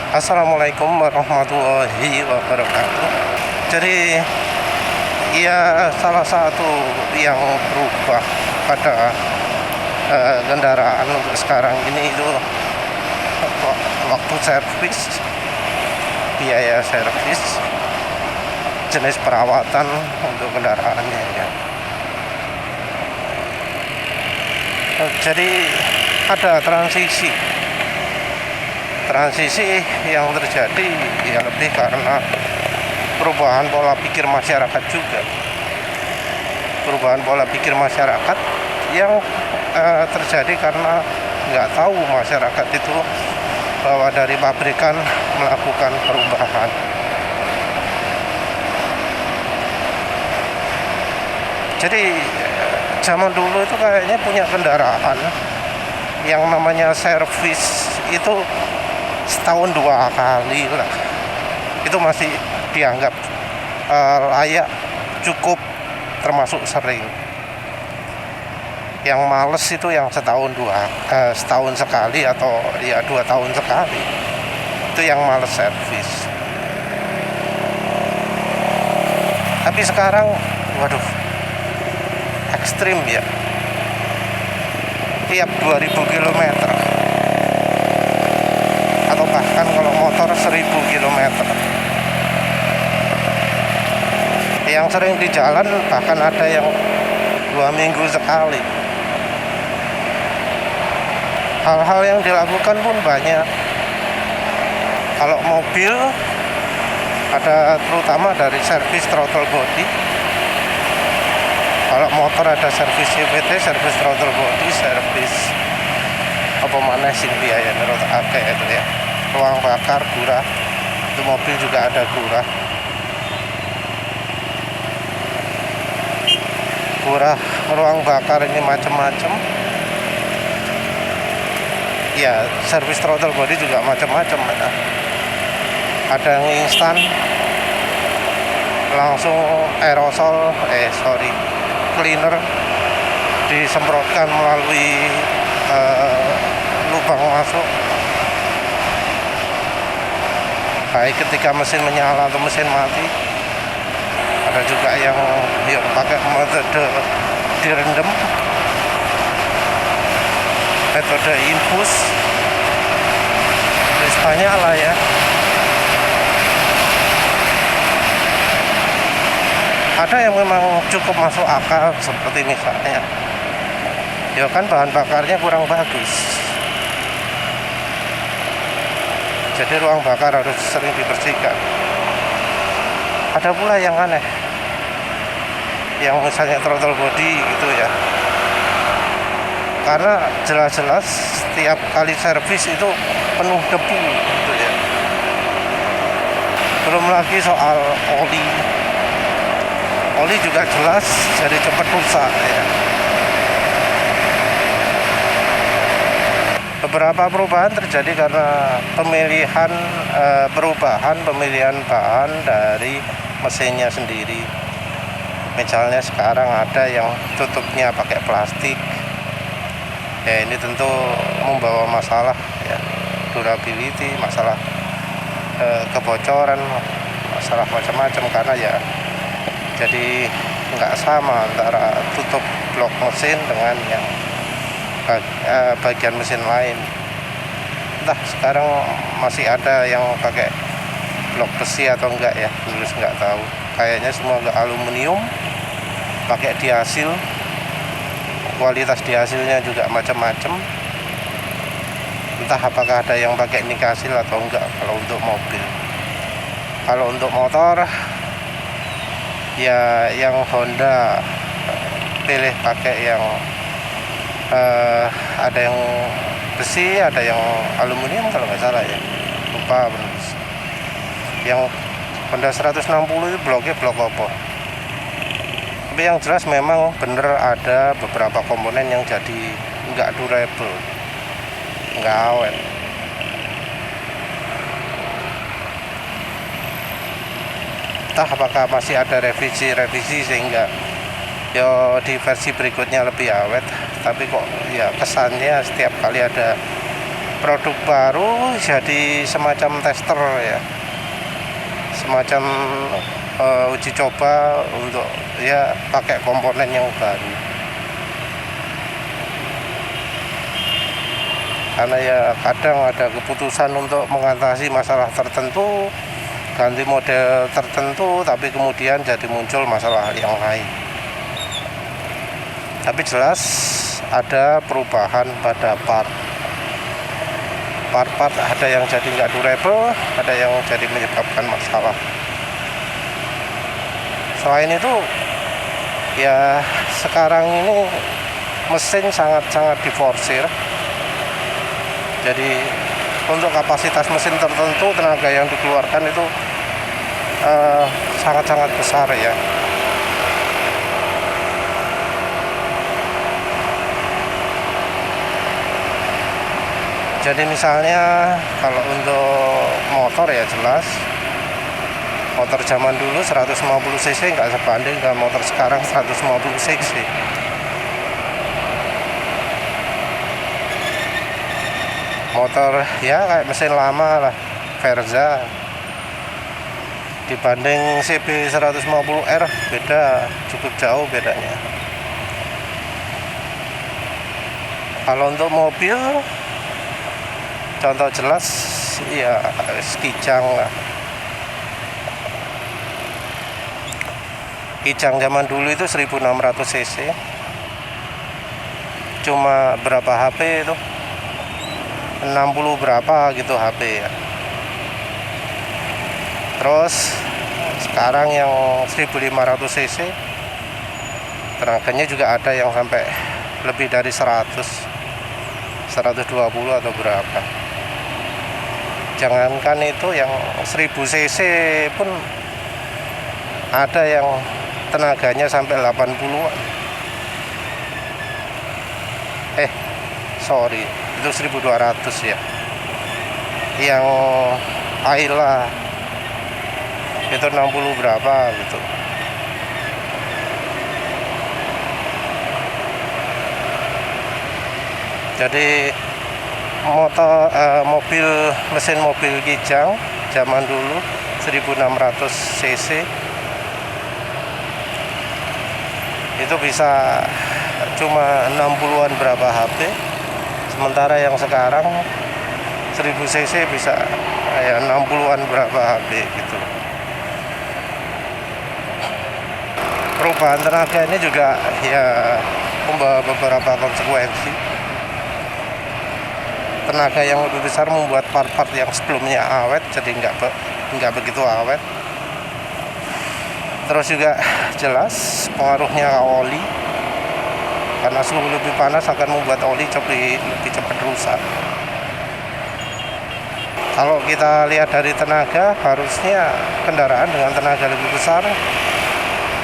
Assalamualaikum warahmatullahi wabarakatuh. Jadi ya salah satu yang berubah pada kendaraan untuk sekarang ini itu waktu servis, biaya servis, jenis perawatan untuk kendaraannya ya. Jadi ada transisi yang terjadi ya lebih karena perubahan pola pikir masyarakat juga. Perubahan pola pikir masyarakat yang terjadi karena nggak tahu masyarakat itu bahwa dari pabrikan melakukan perubahan. Jadi zaman dulu itu kayaknya punya kendaraan yang namanya servis itu setahun 2 kali lah, itu masih dianggap layak, cukup, termasuk sering. Yang males itu yang setahun sekali atau ya 2 tahun sekali, itu yang males servis. Tapi sekarang waduh, ekstrim ya, tiap 2000 km atau bahkan kalau motor 1000 km. Yang sering di jalan bahkan ada yang 2 minggu sekali. Hal-hal yang dilakukan pun banyak. Kalau mobil ada terutama dari servis throttle body. Kalau motor ada servis CVT, servis throttle body, servis apa mana sih biaya menurut akeh itu ya. Ruang bakar, gurah. Itu mobil juga ada gurah. Ruang bakar ini macam-macam. Ya, servis throttle body juga macam-macam. Ada yang instan, langsung aerosol, cleaner disemprotkan melalui lubang masuk, baik ketika mesin menyala atau mesin mati. Ada juga yang pakai metode direndam, metode infus, banyak lah ya. Ada yang memang cukup masuk akal, seperti misalnya ya kan bahan bakarnya kurang bagus, jadi ruang bakar harus sering dibersihkan. Ada pula yang aneh, yang misalnya throttle body gitu ya, karena jelas-jelas setiap kali servis itu penuh debu gitu ya. Belum lagi soal oli juga jelas jadi cepat rusak ya. Beberapa perubahan terjadi karena pemilihan bahan dari mesinnya sendiri. Misalnya sekarang ada yang tutupnya pakai plastik. Ya ini tentu membawa masalah ya, durability, masalah kebocoran, masalah macam-macam, karena ya jadi nggak sama antara tutup blok mesin dengan yang bagian mesin lain. Entah sekarang masih ada yang pakai blok besi atau enggak ya, dulu nggak tahu. Kayaknya semua aluminium, pakai dihasil, kualitas dihasilnya juga macam-macam. Entah apakah ada yang pakai nikasil atau enggak kalau untuk mobil. Kalau untuk motor ya yang Honda pilih pakai yang ada yang besi, ada yang aluminium kalau nggak salah ya, lupa benar. Yang Honda 160 itu blok apa? Tapi yang jelas memang bener ada beberapa komponen yang jadi nggak durable, nggak awet. Entah apakah masih ada revisi sehingga di versi berikutnya lebih awet, tapi kok ya kesannya setiap kali ada produk baru jadi semacam tester ya, semacam uji coba untuk ya pakai komponen yang baru. Karena ya kadang ada keputusan untuk mengatasi masalah tertentu, ganti model tertentu, tapi kemudian jadi muncul masalah yang lain. Tapi jelas ada perubahan pada part ada yang jadi nggak durable, ada yang jadi menyebabkan masalah. Selain itu ya sekarang ini mesin sangat-sangat diforsir. Jadi untuk kapasitas mesin tertentu tenaga yang dikeluarkan itu sangat-sangat besar ya. Jadi misalnya kalau untuk motor ya jelas motor zaman dulu 150 cc nggak sebanding dengan motor sekarang 150 cc. Motor ya kayak mesin lama lah, Verza dibanding CB 150R beda, cukup jauh bedanya. Kalau untuk mobil contoh jelas ya Kijang lah. Kijang zaman dulu itu 1600 cc, cuma berapa HP itu, 60 berapa gitu HP ya. Terus sekarang yang 1500 cc tenaganya juga ada yang sampai lebih dari 120 atau berapa. Jangankan itu, yang 1000 cc pun ada yang tenaganya sampai 80-an. Sorry, itu 1200 ya. Yang Ayla itu 60 berapa gitu. Jadi mesin mobil Kijang zaman dulu 1600 cc itu bisa cuma 60-an berapa HP, sementara yang sekarang 1000 cc bisa ya 60-an berapa HP gitu. Perubahan tenaga ini juga ya membawa beberapa konsekuensi. Tenaga yang lebih besar membuat part-part yang sebelumnya awet jadi nggak begitu awet. Terus juga jelas pengaruhnya ke oli, karena suhu lebih panas akan membuat oli lebih cepat rusak. Kalau kita lihat dari tenaga, harusnya kendaraan dengan tenaga lebih besar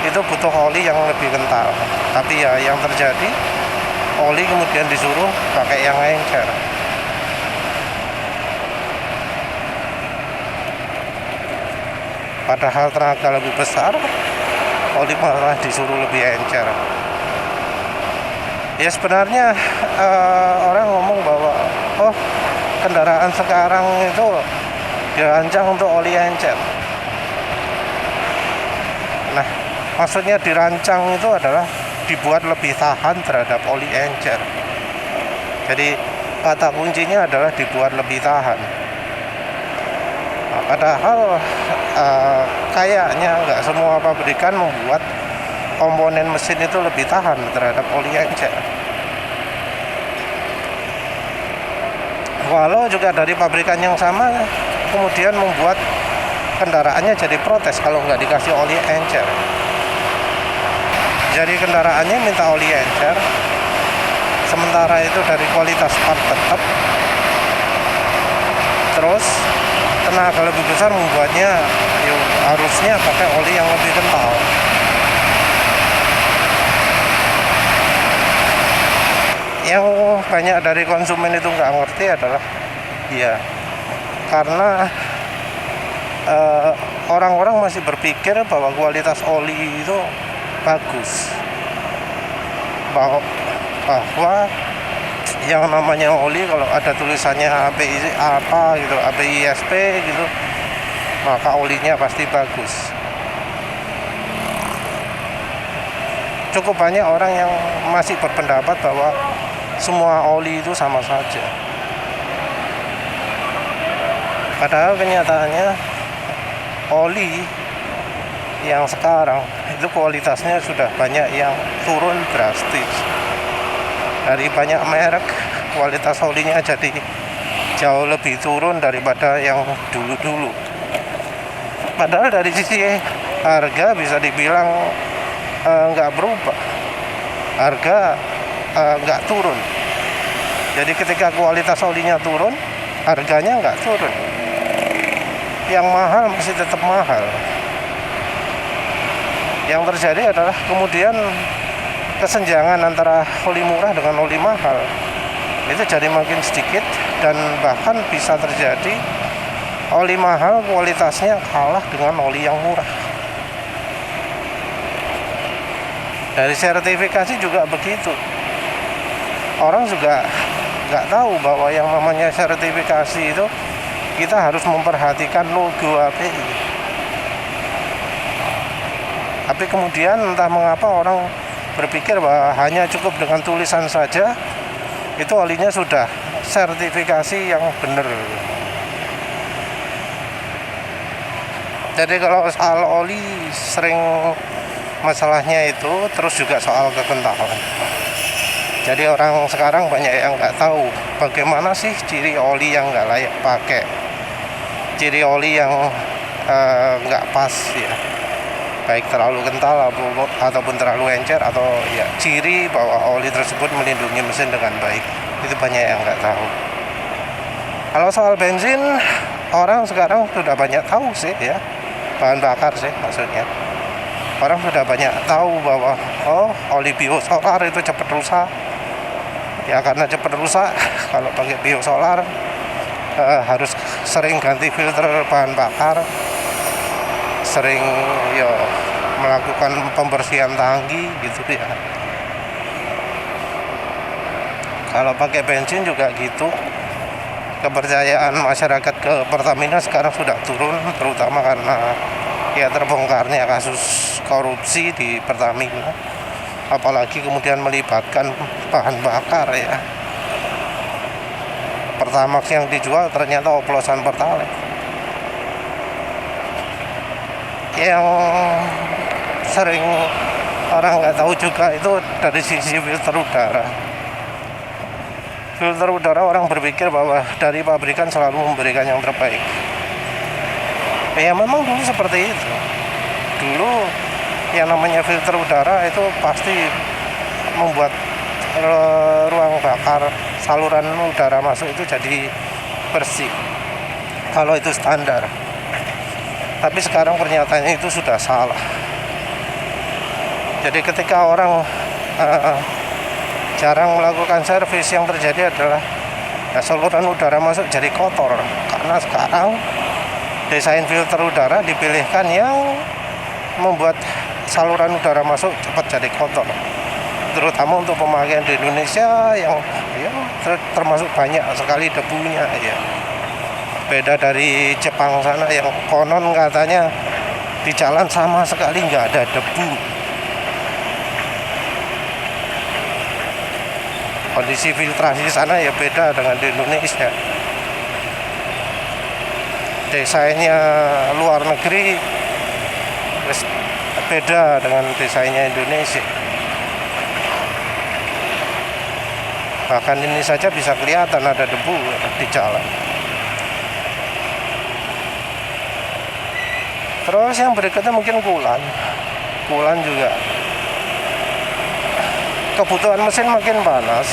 itu butuh oli yang lebih kental. Tapi ya yang terjadi, oli kemudian disuruh pakai yang encer. Padahal tenaga lebih besar, oli malah disuruh lebih encer. Ya sebenarnya orang ngomong bahwa kendaraan sekarang itu dirancang untuk oli encer. Nah, maksudnya dirancang itu adalah dibuat lebih tahan terhadap oli encer. Jadi kata kuncinya adalah dibuat lebih tahan. Nah, padahal kayaknya nggak semua pabrikan membuat komponen mesin itu lebih tahan terhadap oli encer. Walau juga dari pabrikan yang sama kemudian membuat kendaraannya jadi protes kalau nggak dikasih oli encer. Jadi kendaraannya minta oli encer, sementara itu dari kualitas part tetap, terus tenaga lebih besar membuatnya harusnya pakai oli yang lebih kental. Yang banyak dari konsumen itu nggak ngerti adalah ya karena orang-orang masih berpikir bahwa kualitas oli itu bagus, bahwa yang namanya oli kalau ada tulisannya API apa gitu, API ISP gitu, maka olinya pasti bagus. Cukup banyak orang yang masih berpendapat bahwa semua oli itu sama saja. Padahal kenyataannya oli yang sekarang itu kualitasnya sudah banyak yang turun drastis. Dari banyak merek, kualitas olinya jadi jauh lebih turun daripada yang dulu-dulu. Padahal dari sisi harga bisa dibilang nggak berubah, harga nggak turun. Jadi ketika kualitas olinya turun, harganya nggak turun. Yang mahal masih tetap mahal. Yang terjadi adalah kemudian kesenjangan antara oli murah dengan oli mahal itu jadi makin sedikit, dan bahkan bisa terjadi oli mahal kualitasnya kalah dengan oli yang murah. Dari sertifikasi juga begitu. Orang juga nggak tahu bahwa yang namanya sertifikasi itu kita harus memperhatikan logo API. Tapi kemudian entah mengapa orang berpikir bahwa hanya cukup dengan tulisan saja itu olinya sudah sertifikasi yang benar. Jadi kalau soal oli sering masalahnya itu, terus juga soal kekentalan. Jadi orang sekarang banyak yang nggak tahu bagaimana sih ciri oli yang nggak layak pakai, ciri oli yang nggak pas ya, baik terlalu kental ataupun terlalu encer, atau ya ciri bahwa oli tersebut melindungi mesin dengan baik. Itu banyak yang nggak tahu. Kalau soal bensin, orang sekarang sudah banyak tahu sih ya, bahan bakar sih maksudnya. Orang sudah banyak tahu bahwa oli biosolar itu cepat rusak. Ya karena cepat rusak, kalau pakai biosolar harus sering ganti filter bahan bakar, sering melakukan pembersihan tangki gitu ya. Kalau pakai bensin juga gitu. Kepercayaan masyarakat ke Pertamina sekarang sudah turun, terutama karena ya terbongkarnya kasus korupsi di Pertamina, apalagi kemudian melibatkan bahan bakar ya. Pertamax yang dijual ternyata oplosan Pertalite. Yang sering orang nggak tahu juga itu dari sisi filter udara. Filter udara orang berpikir bahwa dari pabrikan selalu memberikan yang terbaik. Ya memang dulu seperti itu. Dulu yang namanya filter udara itu pasti membuat ruang bakar, saluran udara masuk itu jadi bersih kalau itu standar. Tapi sekarang pernyataannya itu sudah salah. Jadi ketika orang jarang melakukan servis, yang terjadi adalah saluran udara masuk jadi kotor. Karena sekarang desain filter udara dipilihkan yang membuat saluran udara masuk cepat jadi kotor, terutama untuk pemakaian di Indonesia yang termasuk banyak sekali debunya ya. Beda dari Jepang sana yang konon katanya di jalan sama sekali nggak ada debu. Kondisi filtrasi sana ya beda dengan di Indonesia. Desainnya luar negeri beda dengan desainnya Indonesia. Bahkan ini saja bisa kelihatan ada debu di jalan. Terus yang berikutnya mungkin kulan. Kulan juga kebutuhan mesin makin panas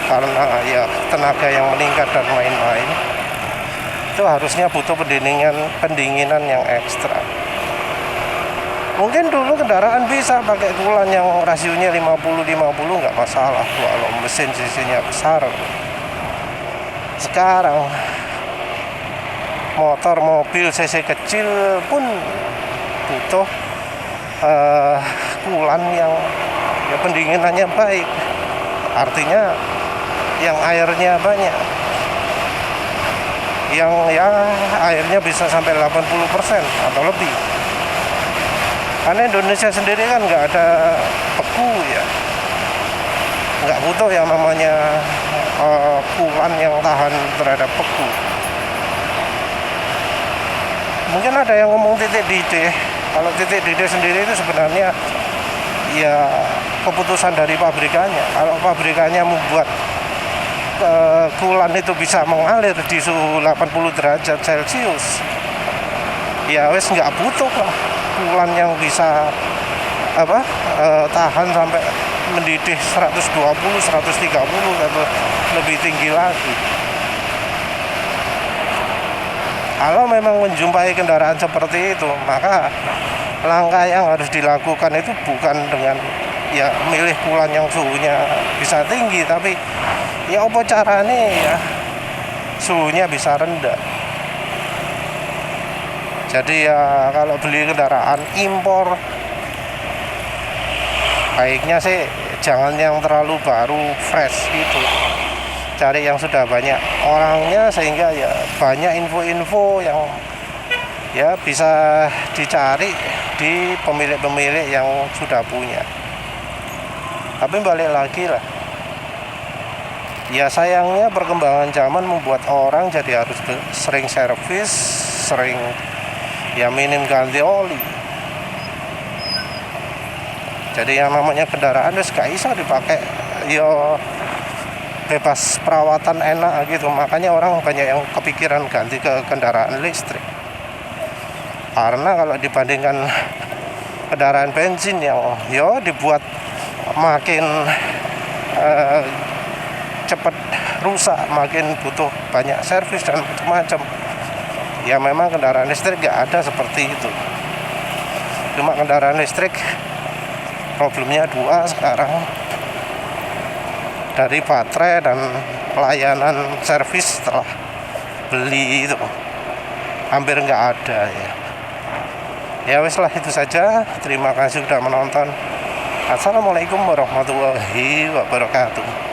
karena ya tenaga yang meningkat dan lain-lain. Itu harusnya butuh pendinginan yang ekstra. Mungkin dulu kendaraan bisa pakai kulan yang rasionya 50-50 nggak masalah kalau mesin sisinya besar. Sekarang motor mobil cc kecil pun butuh kulan yang ya pendinginannya baik. artinya yang airnya banyak, yang ya airnya bisa sampai 80% atau lebih. Karena Indonesia sendiri kan nggak ada beku ya, nggak butuh yang namanya kulan yang tahan terhadap beku. Mungkin ada yang ngomong titik didih. Kalau titik didih sendiri itu sebenarnya ya keputusan dari pabrikannya. Kalau pabrikannya membuat kulan itu bisa mengalir di suhu 80 derajat Celcius, ya wes nggak butuh lah kulan yang bisa tahan sampai mendidih 120, 130 atau lebih tinggi lagi. Kalau memang menjumpai kendaraan seperti itu, maka langkah yang harus dilakukan itu bukan dengan ya milih kulan yang suhunya bisa tinggi, tapi ya apa caranya ya suhunya bisa rendah. Jadi ya kalau beli kendaraan impor, baiknya sih jangan yang terlalu baru, fresh gitu. Cari yang sudah banyak orangnya, sehingga ya banyak info-info yang ya bisa dicari di pemilik-pemilik yang sudah punya. Tapi balik lagi lah, ya sayangnya perkembangan zaman membuat orang jadi harus sering servis, sering ya minim ganti oli. Jadi yang namanya kendaraan wis gak iso dipakai ya bebas perawatan enak gitu. Makanya orang banyak yang kepikiran ganti ke kendaraan listrik. Karena kalau dibandingkan kendaraan bensin yang ya dibuat makin cepat rusak, makin butuh banyak servis dan macam-macam. Ya memang kendaraan listrik gak ada seperti itu. Cuma kendaraan listrik problemnya dua sekarang, dari baterai dan pelayanan servis setelah beli itu hampir nggak ada ya. Ya wes lah, itu saja. Terima kasih sudah menonton. Assalamualaikum warahmatullahi wabarakatuh.